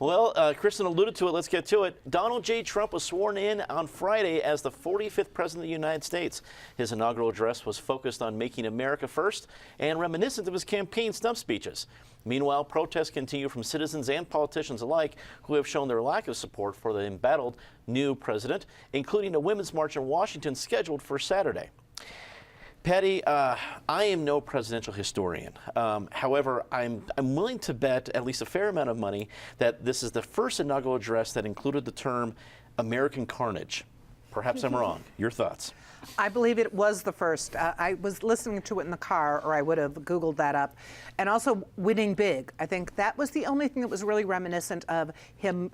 Well, Kristen alluded to it. Let's get to it. Donald J. Trump was sworn in on Friday as the 45th President of the United States. His inaugural address was focused on making America first and reminiscent of his campaign stump speeches. Meanwhile, protests continue from citizens and politicians alike who have shown their lack of support for the embattled new president, including a women's march in Washington scheduled for Saturday. Patty, I am no presidential historian. However, I'm willing to bet at least a fair amount of money that this is the first inaugural address that included the term American carnage. Perhaps I'm wrong. Your thoughts? I believe it was the first. I was listening to it in the car, or I would have Googled that up. And also winning big. I think that was the only thing that was really reminiscent of him,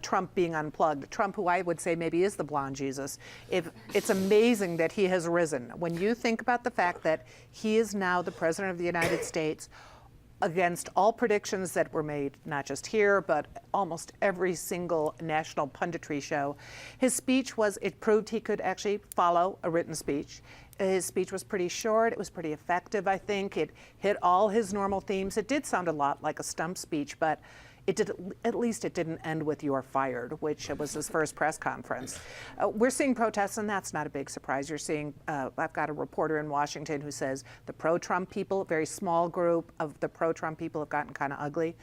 Trump being unplugged. Trump, who I would say maybe is the blonde Jesus. It's amazing that he has risen. When you think about the fact that he is now the President of the United States, against all predictions that were made, not just here, but almost every single national punditry show. His speech it proved he could actually follow a written speech. His speech was pretty short. It was pretty effective, I think. It hit all his normal themes. It did sound a lot like a stump speech, but at least it didn't end with "you're fired," which was his first press conference. We're seeing protests, and that's not a big surprise. You're seeing, I've got a reporter in Washington who says the pro-Trump people, a very small group of the pro-Trump people have gotten kind of ugly.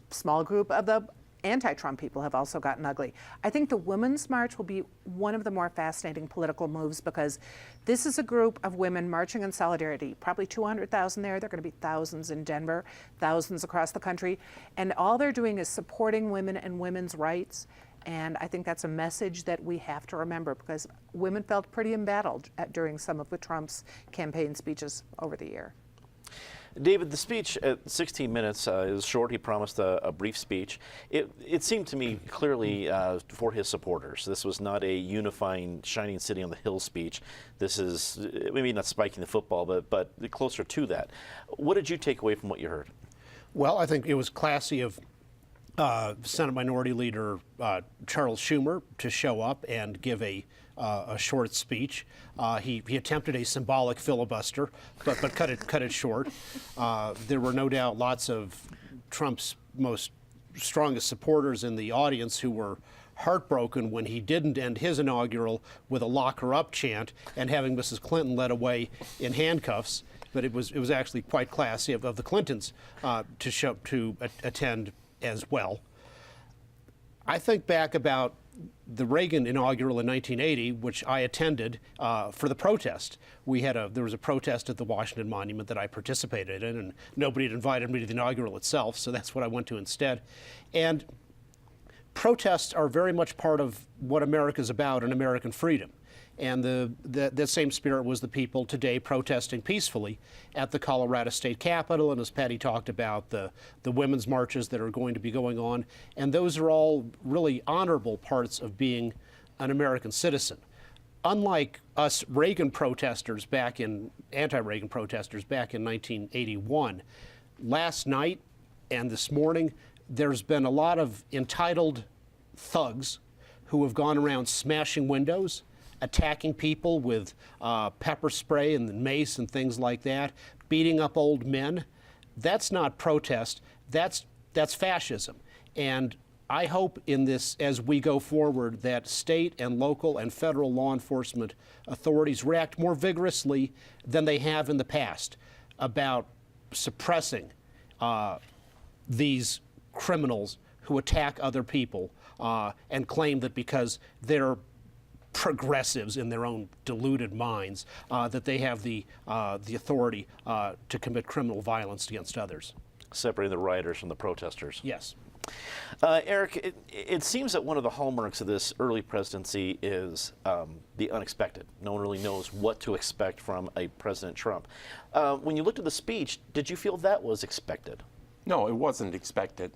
Small group of the anti-Trump people have also gotten ugly. I think the Women's March will be one of the more fascinating political moves because this is a group of women marching in solidarity. Probably 200,000 there. There are going to be thousands in Denver, thousands across the country. And all they're doing is supporting women and women's rights. And I think that's a message that we have to remember because women felt pretty embattled during some of the Trump's campaign speeches over the year. David, the speech at 16 minutes is short. He promised a brief speech. It seemed to me clearly for his supporters. This was not a unifying, shining city on the hill speech. This is maybe not spiking the football, but closer to that. What did you take away from what you heard? Well, I think it was classy of Senate Minority Leader Charles Schumer to show up and give a short speech. He attempted a symbolic filibuster, but cut it short. There were no doubt lots of Trump's most strongest supporters in the audience who were heartbroken when he didn't end his inaugural with a "lock her up" chant and having Mrs. Clinton led away in handcuffs. But it was actually quite classy of the Clintons to attend as well. I think back about the Reagan inaugural in 1980, which I attended for the protest. There was a protest at the Washington Monument that I participated in, and nobody had invited me to the inaugural itself, so that's what I went to instead. And protests are very much part of what America's about and American freedom. And that same spirit was the people today protesting peacefully at the Colorado State Capitol, and as Patty talked about, the women's marches that are going to be going on. And those are all really honorable parts of being an American citizen. Unlike us anti-Reagan protesters back in 1981, last night and this morning, there's been a lot of entitled thugs who have gone around smashing windows, attacking people with pepper spray and mace and things like that, beating up old men. That's not protest. That's fascism. And I hope in this, as we go forward, that state and local and federal law enforcement authorities react more vigorously than they have in the past about suppressing these criminals who attack other people and claim that because they're progressives in their own deluded minds, that they have the authority to commit criminal violence against others. Separating the rioters from the protesters. Yes. Eric, it seems that one of the hallmarks of this early presidency is the unexpected. No one really knows what to expect from a President Trump. When you looked at the speech, did you feel that was expected? No, it wasn't expected.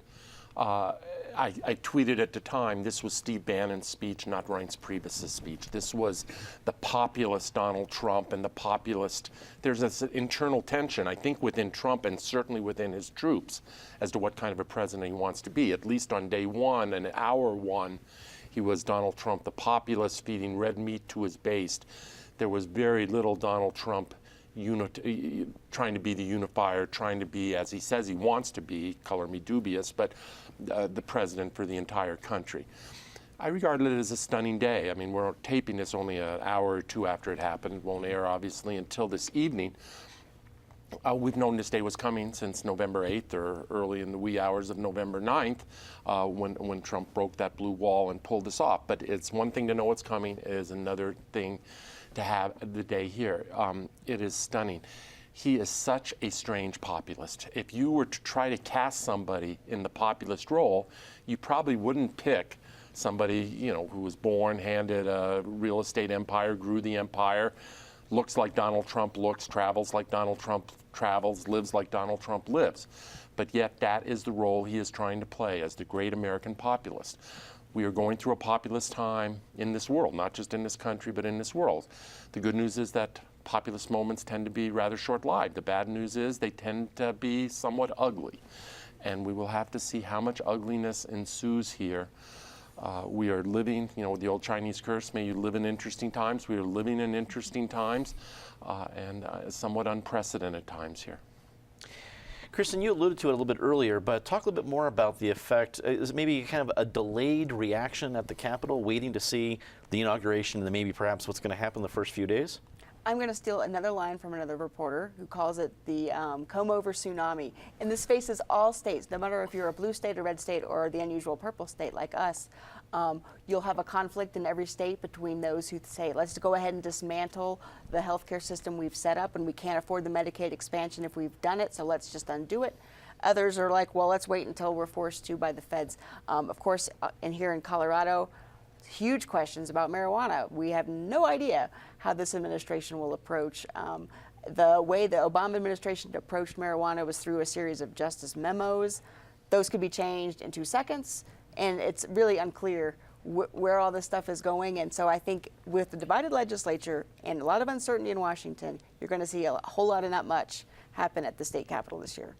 I tweeted at the time, this was Steve Bannon's speech, not Reince Priebus's speech. This was the populist Donald Trump and the populist. There's this internal tension, I think, within Trump and certainly within his troops as to what kind of a president he wants to be. At least on day one and hour one, he was Donald Trump, the populist feeding red meat to his base. There was very little Donald Trump trying to be the unifier, trying to be, as he says he wants to be, color me dubious, but the president for the entire country. I regarded it as a stunning day. I mean, we're taping this only an hour or two after it happened. It won't air, obviously, until this evening. We've known this day was coming since November 8th or early in the wee hours of November 9th when Trump broke that blue wall and pulled this off. But it's one thing to know it's coming. It is another thing to have the day here. It is stunning. He is such a strange populist. If you were to try to cast somebody in the populist role, you probably wouldn't pick somebody, you know, who was born, handed a real estate empire, grew the empire, looks like Donald Trump looks, travels like Donald Trump travels, lives like Donald Trump lives. But yet that is the role he is trying to play as the great American populist. We are going through a populist time in this world, not just in this country, but in this world. The good news is that populist moments tend to be rather short-lived. The bad news is they tend to be somewhat ugly. And we will have to see how much ugliness ensues here. We are living, you know, with the old Chinese curse, may you live in interesting times. We are living in interesting times and somewhat unprecedented times here. Kristen, you alluded to it a little bit earlier, but talk a little bit more about the effect. Is it maybe kind of a delayed reaction at the Capitol, waiting to see the inauguration and then maybe perhaps what's going to happen the first few days? I'm going to steal another line from another reporter who calls it the comb-over tsunami. And this faces all states, no matter if you're a blue state, a red state, or the unusual purple state like us. You'll have a conflict in every state between those who say, let's go ahead and dismantle the healthcare system we've set up, and we can't afford the Medicaid expansion if we've done it, so let's just undo it. Others are like, well, let's wait until we're forced to by the feds. Of course, here in Colorado, huge questions about marijuana. We have no idea how this administration will approach. The way the Obama administration approached marijuana was through a series of justice memos. Those could be changed in 2 seconds, and it's really unclear where all this stuff is going. And so I think with the divided legislature and a lot of uncertainty in Washington, you're going to see a whole lot of not much happen at the state capitol this year.